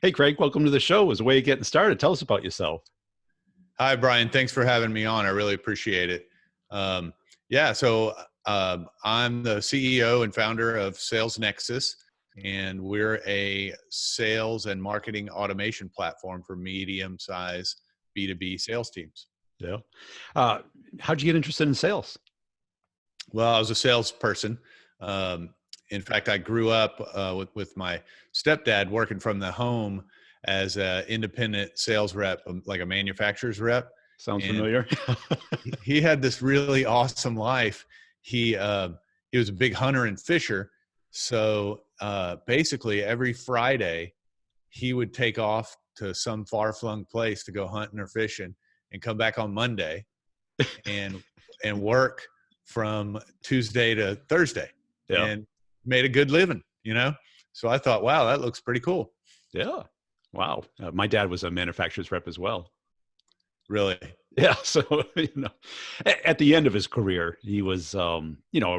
Hey, Craig, welcome to the show. As a way of getting started, tell us about yourself. Hi, Brian. Thanks for having me on. I really appreciate it. Um, I'm the CEO and founder of Sales Nexus, and we're a sales and marketing automation platform for medium-sized B2B sales teams. Yeah. Uh, How'd you get interested in sales? Well, I was a salesperson. Um, in fact, I grew up with my stepdad working from the home as an independent sales rep, like a manufacturer's rep. Sounds And familiar. he had this really awesome life. He was a big hunter and fisher. So basically every Friday he would take off to some far flung place to go hunting or fishing and come back on Monday and work from Tuesday to Thursday Yeah. and made a good living. So I thought, wow, that looks pretty cool. Yeah. Wow. My dad was a manufacturer's rep as well. Really? Yeah. So, at the end of his career, he was, a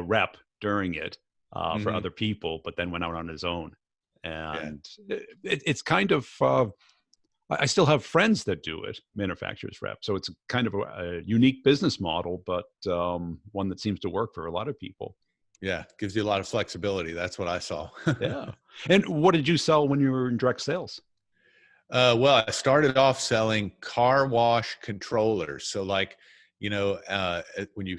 rep during it for other people, but then went out on his own. And it's kind of, I still have friends that do it, manufacturer's rep. So it's kind of a unique business model, but one that seems to work for a lot of people. Yeah. Gives you a lot of flexibility. That's what I saw. Yeah. And what did you sell when you were in direct sales? Well, I started off selling car wash controllers. So when you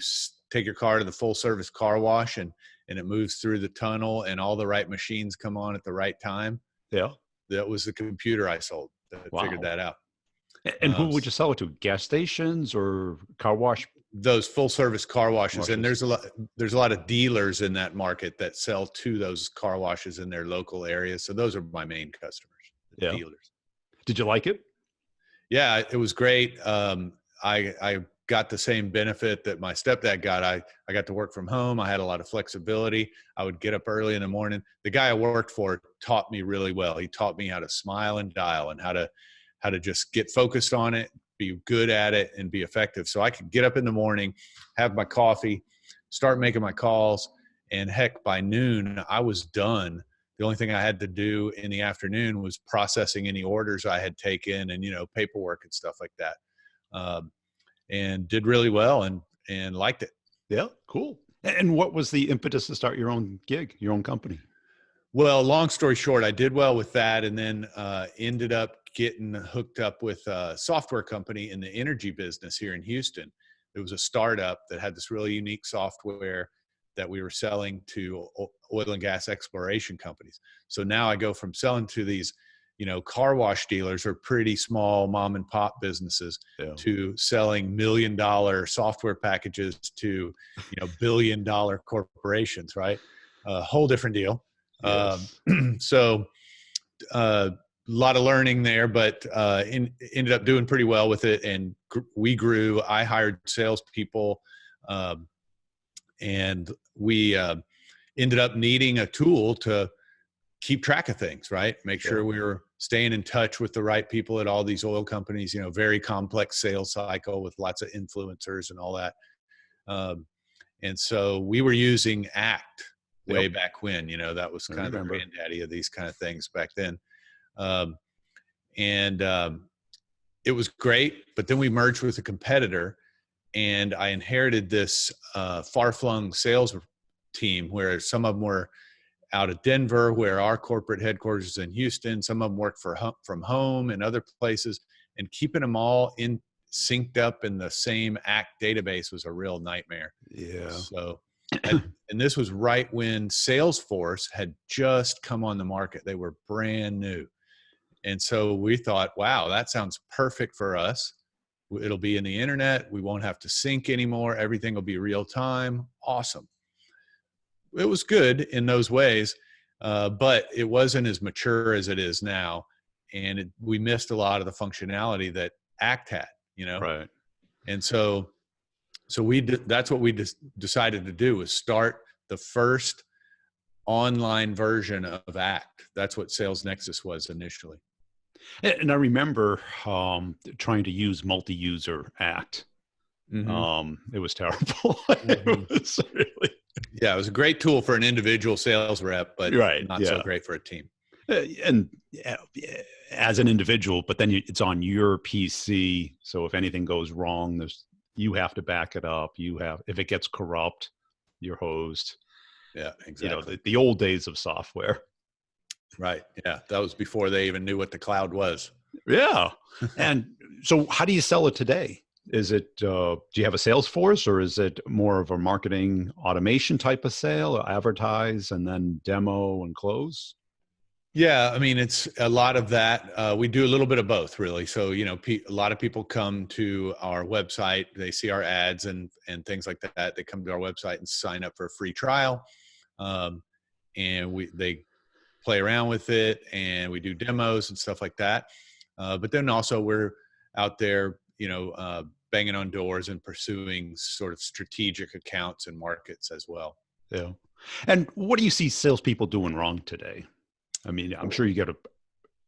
take your car to the full service car wash and it moves through the tunnel and all the right machines come on at the right time. Yeah. That was the computer I sold that figured that out. And who would you sell it to? Gas stations or car wash? Those full service car washes. And there's a lot of dealers in that market that sell to those car washes in their local areas. So those are my main customers, dealers. Did you like it? Yeah, it was great. I got the same benefit that my stepdad got. I got to work from home. I had a lot of flexibility. I would get up early in the morning. The guy I worked for taught me really well. He taught me how to smile and dial and how to just get focused on it, be good at it, and be effective. So I could get up in the morning, have my coffee, start making my calls, and heck, by noon, I was done. The only thing I had to do in the afternoon was processing any orders I had taken and, paperwork and stuff like that. And did really well and liked it. Yeah, cool. And what was the impetus to start your own gig, your own company? Well, long story short, I did well with that and then ended up getting hooked up with a software company in the energy business here in Houston. It was a startup that had this really unique software that we were selling to oil and gas exploration companies. So now I go from selling to these, car wash dealers or pretty small mom and pop businesses to selling $1 million software packages to, $1 billion corporations, right? A whole different deal. Yes. So a lot of learning there, but ended up doing pretty well with it. And we grew. I hired salespeople, and we ended up needing a tool to keep track of things, right? Make sure we were staying in touch with the right people at all these oil companies, very complex sales cycle with lots of influencers and all that. And so we were using ACT way back when, that was kind of the granddaddy of these kind of things back then. It was great, but then we merged with a competitor and I inherited this far-flung sales team where some of them were out of Denver, where our corporate headquarters is in Houston. Some of them work from home and other places, and keeping them all synced up in the same ACT database was a real nightmare. Yeah. So, and this was right when Salesforce had just come on the market. They were brand new. And so we thought, wow, that sounds perfect for us. It'll be in the internet. We won't have to sync anymore. Everything will be real time. Awesome. It was good in those ways, but it wasn't as mature as it is now. And we missed a lot of the functionality that ACT had, Right. And so that's what we decided to do, was start the first online version of ACT. That's what Sales Nexus was initially. And I remember trying to use multi-user ACT. It was terrible. It was really... Yeah, it was a great tool for an individual sales rep, but not so great for a team. And as an individual, but then it's on your PC. So if anything goes wrong, you have to back it up. If it gets corrupt, your host, Yeah, exactly. the old days of software. Right. Yeah. That was before they even knew what the cloud was. Yeah. And so how do you sell it today? Is it, do you have a sales force, or is it more of a marketing automation type of sale, or advertise and then demo and close? Yeah, I mean, it's a lot of that. We do a little bit of both, really. So, a lot of people come to our website, they see our ads and things like that. They come to our website and sign up for a free trial, um, and they play around with it, and we do demos and stuff like that. But then also we're out there, banging on doors and pursuing sort of strategic accounts and markets as well. Yeah. And what do you see salespeople doing wrong today? I mean, I'm sure you get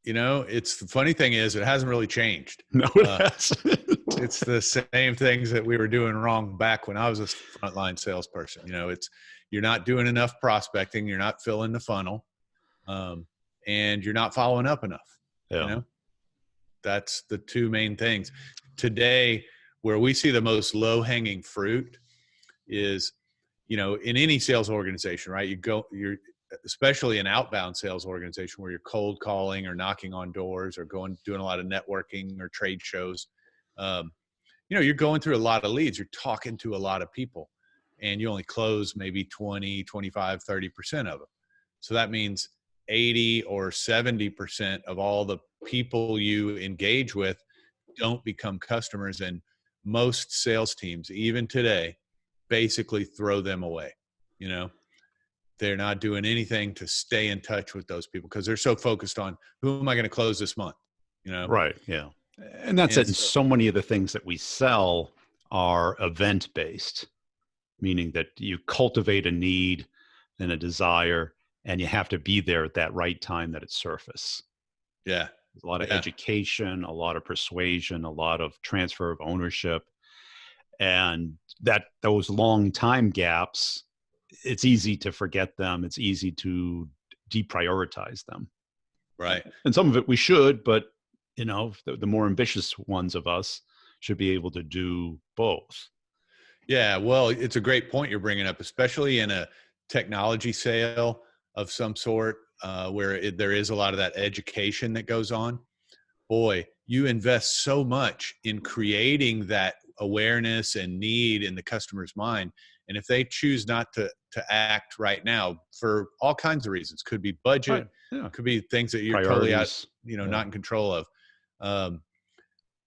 It's the funny thing is it hasn't really changed. No, it hasn't. It's the same things that we were doing wrong back when I was a frontline salesperson. You're not doing enough prospecting. You're not filling the funnel. And you're not following up enough. Yeah. That's the two main things. Today, where we see the most low-hanging fruit is, in any sales organization, right? You're especially an outbound sales organization where you're cold calling or knocking on doors or doing a lot of networking or trade shows. You're going through a lot of leads. You're talking to a lot of people, and you only close maybe 20, 25, 30% of them. So that means 80 or 70% of all the people you engage with don't become customers. And most sales teams, even today, basically throw them away. They're not doing anything to stay in touch with those people because they're so focused on who am I going to close this month? Right. Yeah. And that's it. And so many of the things that we sell are event based, meaning that you cultivate a need and a desire, and you have to be there at that right time that it surfaces. Yeah. There's a lot of education, a lot of persuasion, a lot of transfer of ownership. And those long time gaps, it's easy to forget them. It's easy to deprioritize them. Right. And some of it we should, but the more ambitious ones of us should be able to do both. Yeah. Well, it's a great point you're bringing up, especially in a technology sale of some sort, where there is a lot of that education that goes on. Boy, you invest so much in creating that awareness and need in the customer's mind. And if they choose not to act right now for all kinds of reasons, could be budget, Right. Yeah. could be things that you're Priorities. totally out, not in control of.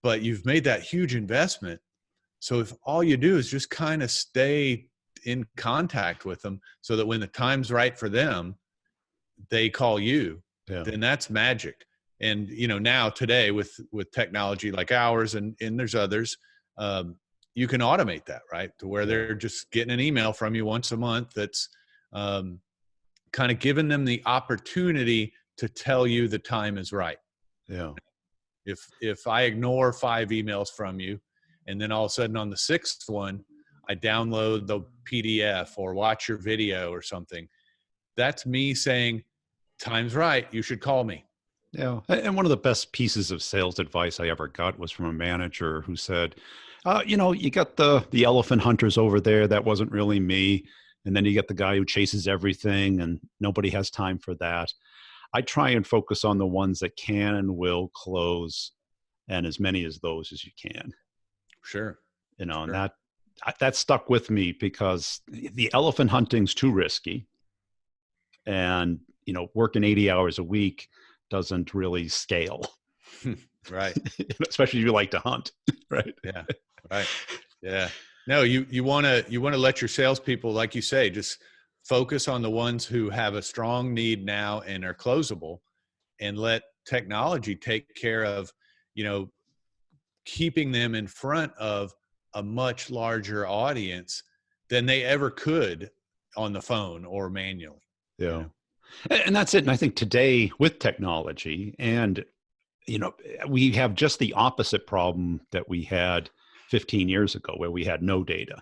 But you've made that huge investment. So if all you do is just kind of stay in contact with them so that when the time's right for them, they call you, then that's magic. And, now today with technology like ours and there's others, you can automate that, right? To where they're just getting an email from you once a month that's kind of giving them the opportunity to tell you the time is right. Yeah. If I ignore 5 emails from you, and then all of a sudden on the 6th one, I download the PDF or watch your video or something, that's me saying, time's right, you should call me. Yeah. And one of the best pieces of sales advice I ever got was from a manager who said, you got the elephant hunters over there. That wasn't really me. And then you get the guy who chases everything, and nobody has time for that. I try and focus on the ones that can and will close, and as many as those as you can. Sure. And that stuck with me because the elephant hunting's too risky. And, working 80 hours a week doesn't really scale. Right. Especially if you like to hunt. Right. Yeah. Right. Yeah. No, you want to let your salespeople, like you say, just focus on the ones who have a strong need now and are closable, and let technology take care of, keeping them in front of a much larger audience than they ever could on the phone or manually. Yeah. And that's it. And I think today with technology and, we have just the opposite problem that we had 15 years ago where we had no data.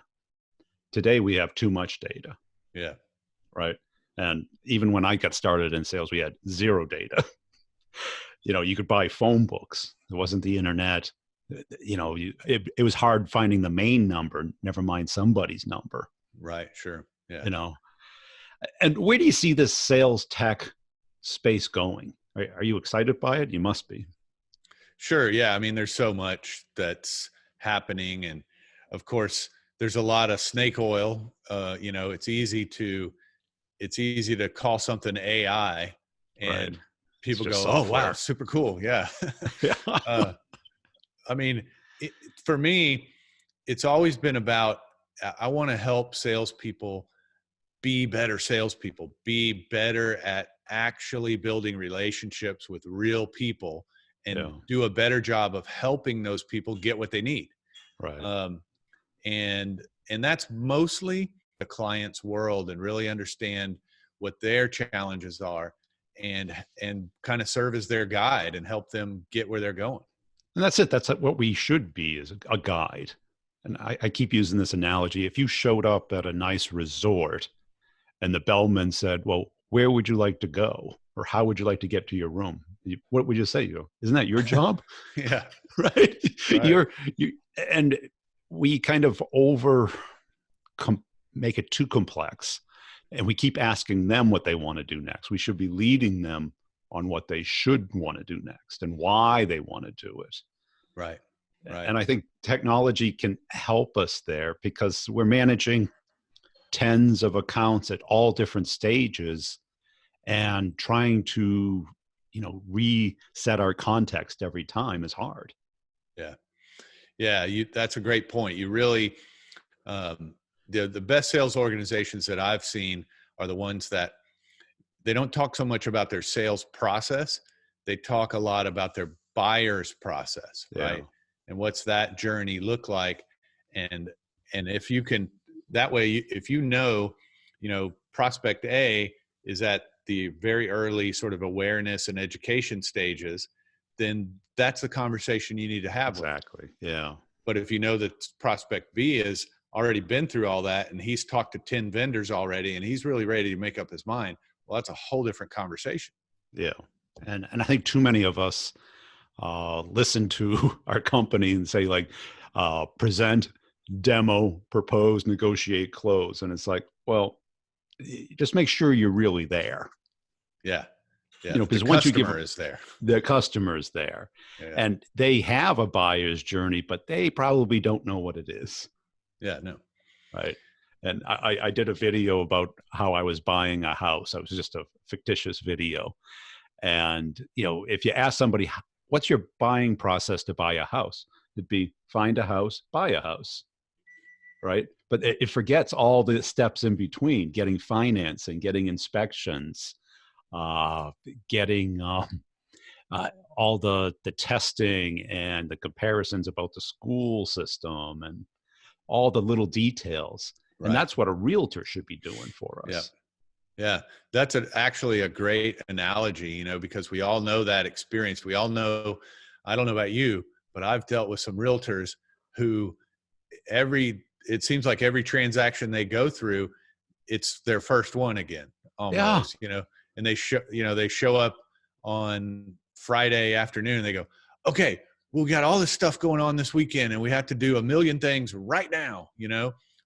Today we have too much data. Yeah. Right. And even when I got started in sales, we had zero data. you could buy phone books. There wasn't the internet. It was hard finding the main number, never mind somebody's number. Right. Sure. Yeah. And where do you see this sales tech space going? Are you excited by it? You must be. Sure. Yeah. I mean, there's so much that's happening. And of course, there's a lot of snake oil. It's easy to call something AI, and Right. people go, Software. "Oh, wow, super cool." Yeah. Yeah. I mean, for me, it's always been about, I want to help salespeople be better salespeople, be better at actually building relationships with real people, and do a better job of helping those people get what they need. Right. And that's mostly the client's world, and really understand what their challenges are, and kind of serve as their guide and help them get where they're going. And that's it. That's what we should be, is a guide. And I keep using this analogy. If you showed up at a nice resort and the bellman said, well, where would you like to go? Or how would you like to get to your room? What would you say? Isn't that your job? Yeah. Right. Right. And we kind of make it too complex. And we keep asking them what they want to do next. We should be leading them on what they should want to do next and why they want to do it. Right. Right. And I think technology can help us there, because we're managing tens of accounts at all different stages, and trying to, reset our context every time is hard. Yeah. Yeah. That's a great point. You really, the best sales organizations that I've seen are the ones that they don't talk so much about their sales process. They talk a lot about their buyer's process, right? And what's that journey look like? And if you can, that way, if prospect A is at the very early sort of awareness and education stages, then that's the conversation you need to have. Exactly. Yeah. But if you know that prospect B has already been through all that, and he's talked to 10 vendors already, and he's really ready to make up his mind, well, that's a whole different conversation. Yeah. And I think too many of us listen to our company and say, like, present, demo, propose, negotiate, close. And it's like, well, just make sure you're really there. Yeah. Yeah. Because the once customer is there, the customer is there, and they have a buyer's journey, but they probably don't know what it is. Yeah. No. Right. And I did a video about how I was buying a house. It was just a fictitious video. And, if you ask somebody, what's your buying process to buy a house? It'd be find a house, buy a house. Right. But it forgets all the steps in between: getting financing, getting inspections, getting all the testing and the comparisons about the school system and all the little details. Right. And that's what a realtor should be doing for us. Yeah. Yeah. That's actually a great analogy, because we all know that experience. We all know, I don't know about you, but I've dealt with some realtors who it seems like every transaction they go through, it's their first one again, almost, and they show up on Friday afternoon and they go, okay, we got all this stuff going on this weekend and we have to do a million things right now.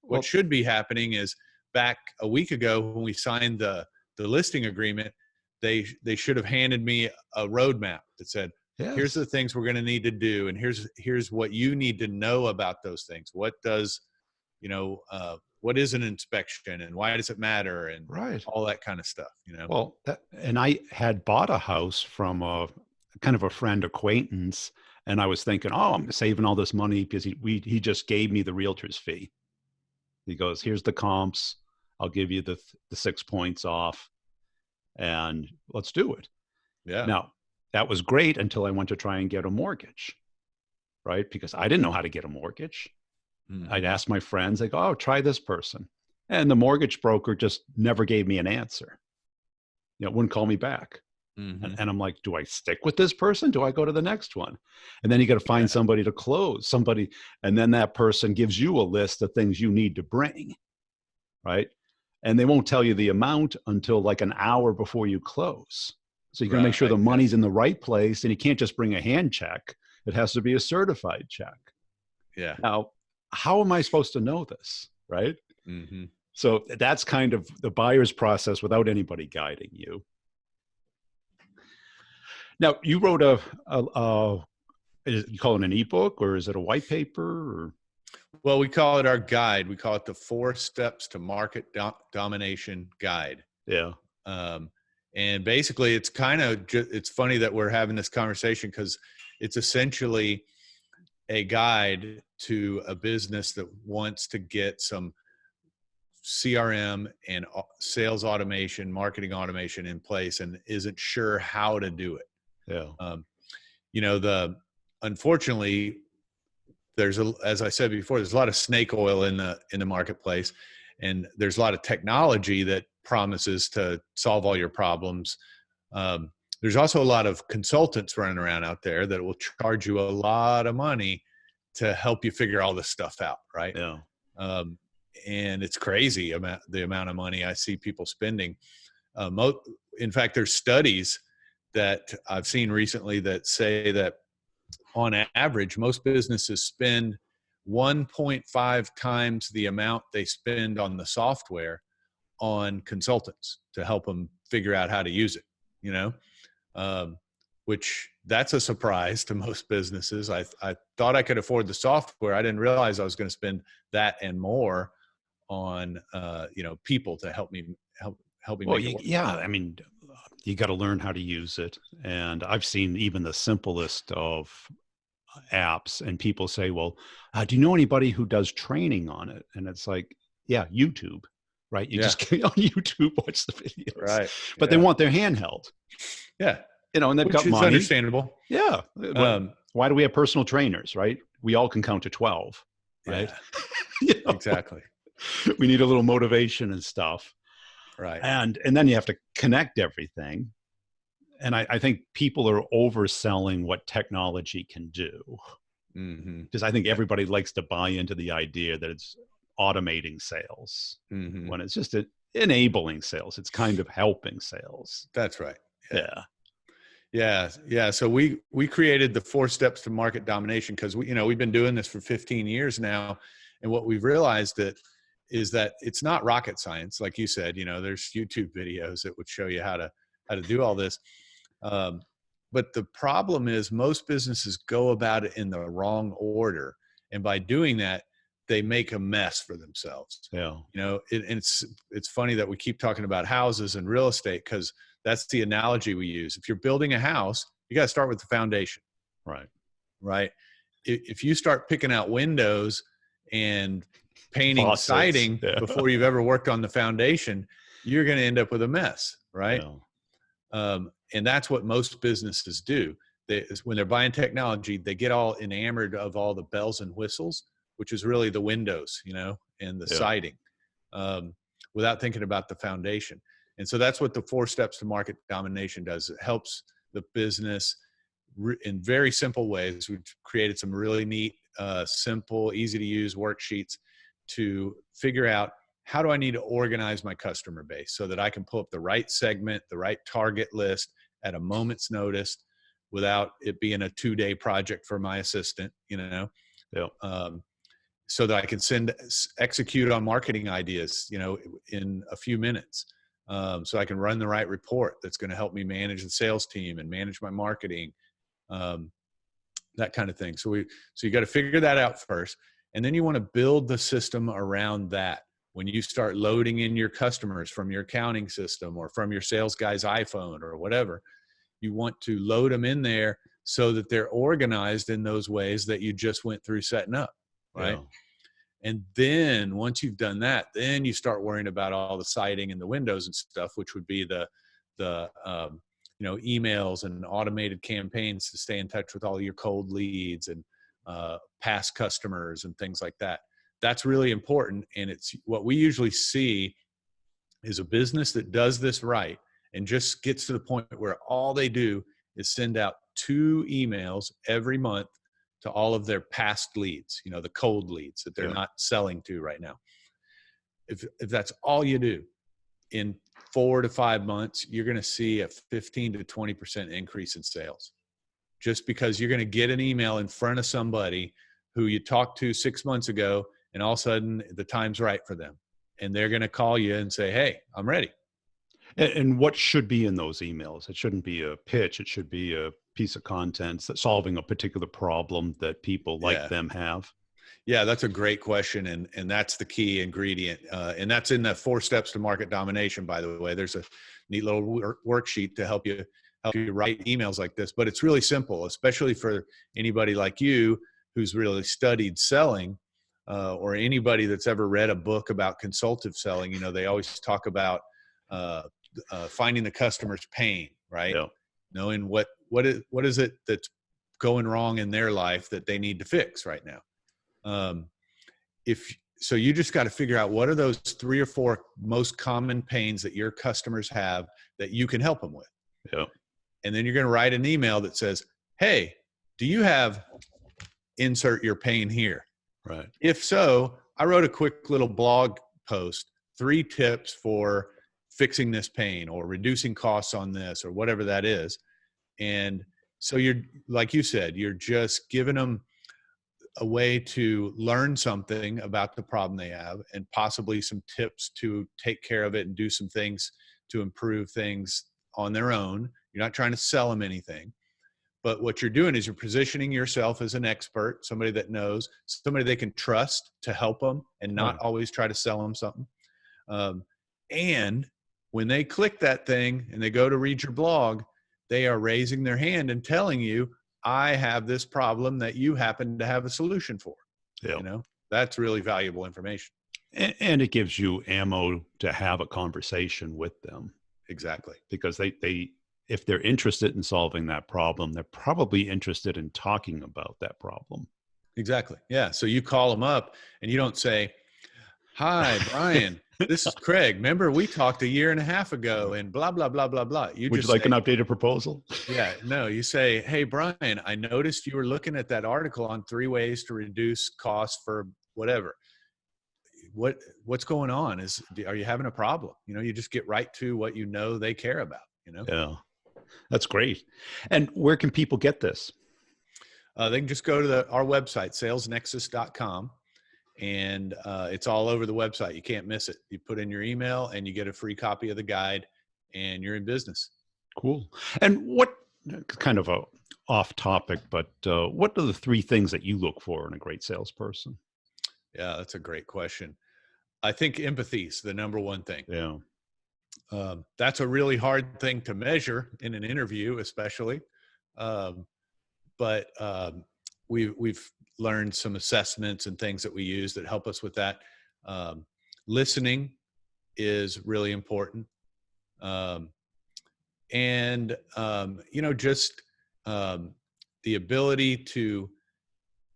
What should be happening is, back a week ago when we signed the listing agreement, they should have handed me a roadmap that said, here's the things we're going to need to do. And here's what you need to know about those things. What does, what is an inspection and why does it matter? And all that kind of stuff, Well, and I had bought a house from a kind of a friend acquaintance, and I was thinking, oh, I'm saving all this money because he just gave me the realtor's fee. He goes, here's the comps. I'll give you the 6 points off, and let's do it. Yeah. Now, that was great until I went to try and get a mortgage, right? Because I didn't know how to get a mortgage. Mm-hmm. I'd ask my friends, like, oh, try this person. And the mortgage broker just never gave me an answer. Wouldn't call me back. Mm-hmm. And I'm like, do I stick with this person? Do I go to the next one? And then you got to find somebody to close, and then that person gives you a list of things you need to bring, right? And they won't tell you the amount until like an hour before you close. So you got to make sure the Right. Yeah. money's in the right place, and you can't just bring a hand check. It has to be a certified check. Yeah. Now, how am I supposed to know this, right? Hmm. So that's kind of the buyer's process without anybody guiding you. Now, you wrote you call it an ebook, or is it a white paper? Or? Well, we call it our guide. We call it the 4 Steps to Market Domination Guide. Yeah. Um, and basically, it's kind of it's funny that we're having this conversation because it's essentially a guide to a business that wants to get some CRM and sales automation, marketing automation in place, and isn't sure how to do it. Yeah. Unfortunately, as I said before, there's a lot of snake oil in the marketplace, and there's a lot of technology that promises to solve all your problems. There's also a lot of consultants running around out there that will charge you a lot of money to help you figure all this stuff out, right? Yeah. And it's crazy the amount of money I see people spending. In fact, there's studies that I've seen recently that say that on average, most businesses spend 1.5 times the amount they spend on the software on consultants to help them figure out how to use it, which that's a surprise to most businesses. I thought I could afford the software. I didn't realize I was going to spend that and more on, people to help me Well, make it work. yeah, I mean, you got to learn how to use it. And I've seen even the simplest of apps, and people say, well, do you know anybody who does training on it? And it's like, yeah, YouTube, right? You just get on YouTube, watch the videos, right? But they want their handheld. Yeah. And they've got Which is money. Understandable. Yeah. Why do we have personal trainers, right? We all can count to 12, right? Yeah. Exactly. We need a little motivation and stuff. Right. And then you have to connect everything. And I think people are overselling what technology can do. Because I think everybody likes to buy into the idea that it's automating sales when it's just enabling sales. It's kind of helping sales. That's right. Yeah. So we created the 4 Steps to Market Domination because we've been doing this for 15 years now. And what we've realized is that it's not rocket science. Like you said, there's YouTube videos that would show you how to do all this. But the problem is most businesses go about it in the wrong order. And by doing that, they make a mess for themselves. Yeah. It's funny that we keep talking about houses and real estate because that's the analogy we use. If you're building a house, you got to start with the foundation. Right. If you start picking out windows and painting siding before you've ever worked on the foundation, you're going to end up with a mess. Right. Yeah. And that's what most businesses do. When they're buying technology, they get all enamored of all the bells and whistles, which is really the windows, and the siding, without thinking about the foundation. And so that's what the 4 Steps to Market Domination does. It helps the business in very simple ways. We've created some really neat, simple, easy to use worksheets to figure out how do I need to organize my customer base so that I can pull up the right segment, the right target list at a moment's notice without it being a 2-day project for my assistant, so that I can execute on marketing ideas, in a few minutes. So I can run the right report that's going to help me manage the sales team and manage my marketing, that kind of thing. So you got to figure that out first. And then you want to build the system around that. When you start loading in your customers from your accounting system or from your sales guy's iPhone or whatever, you want to load them in there so that they're organized in those ways that you just went through setting up. Right. Yeah. And then once you've done that, then you start worrying about all the siding and the windows and stuff, which would be the emails and automated campaigns to stay in touch with all your cold leads and past customers and things like that. That's really important. And it's what we usually see is a business that does this right and just gets to the point where all they do is send out 2 emails every month to all of their past leads, the cold leads that they're not selling to right now. If that's all you do, in 4 to 5 months, you're going to see a 15 to 20% increase in sales, just because you're going to get an email in front of somebody who you talked to 6 months ago, and all of a sudden the time's right for them. And they're going to call you and say, hey, I'm ready. And what should be in those emails? It shouldn't be a pitch. It should be a piece of content that's solving a particular problem that people like them have. Yeah, that's a great question. And that's the key ingredient. And that's in the 4 steps to market domination, by the way. There's a neat little worksheet to help you write emails like this. But it's really simple, especially for anybody like you who's really studied selling, or anybody that's ever read a book about consultative selling. You know, they always talk about finding the customer's pain, right? Yeah. Knowing what is it that's going wrong in their life that they need to fix right now. So you just got to figure out what are those 3 or 4 most common pains that your customers have that you can help them with. Yeah. And then you're going to write an email that says, hey, do you have insert your pain here? Right. If so, I wrote a quick little blog post, 3 tips for fixing this pain or reducing costs on this or whatever that is. And so you're, like you said, you're just giving them a way to learn something about the problem they have, and possibly some tips to take care of it and do some things to improve things on their own. You're not trying to sell them anything, but what you're doing is you're positioning yourself as an expert, somebody that knows, somebody they can trust to help them and not always try to sell them something. And when they click that thing and they go to read your blog, they are raising their hand and telling you, I have this problem that you happen to have a solution for. Yeah. You know, that's really valuable information. And it gives you ammo to have a conversation with them. Exactly. Because they if they're interested in solving that problem, they're probably interested in talking about that problem. Exactly. Yeah. So you call them up and you don't say, hi, Brian, this is Craig. Remember, we talked a year and a half ago and blah, blah, blah, blah, blah. Would you like an updated proposal? Yeah. No, you say, hey, Brian, I noticed you were looking at that article on 3 ways to reduce costs for whatever. What's going on? Are you having a problem? You know, you just get right to what you know they care about, you know? Yeah. That's great. And where can people get this? They can just go to our website, salesnexus.com. And it's all over the website. You can't miss it. You put in your email and you get a free copy of the guide and you're in business. Cool. And what, kind of a off topic, but what are the 3 things that you look for in a great salesperson? Yeah, that's a great question. I think empathy is the number one thing. Yeah. That's a really hard thing to measure in an interview, especially. But we've learned some assessments and things that we use that help us with that. Listening is really important. And just the ability to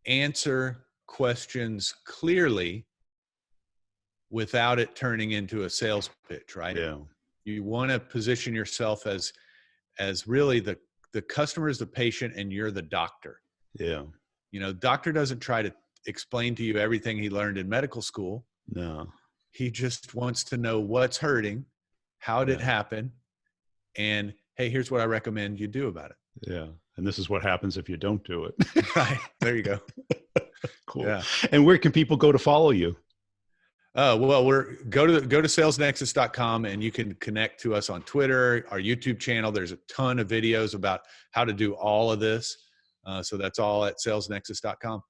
answer questions clearly without it turning into a sales pitch, right? Yeah. You want to position yourself as really the customer is the patient and you're the doctor. Yeah. You know, doctor doesn't try to explain to you everything he learned in medical school. No. He just wants to know what's hurting, how did it happen, and hey, here's what I recommend you do about it. Yeah. And this is what happens if you don't do it. Right. There you go. Cool. Yeah. And where can people go to follow you? Well, go to salesnexus.com and you can connect to us on Twitter, our YouTube channel. There's a ton of videos about how to do all of this. So that's all at salesnexus.com.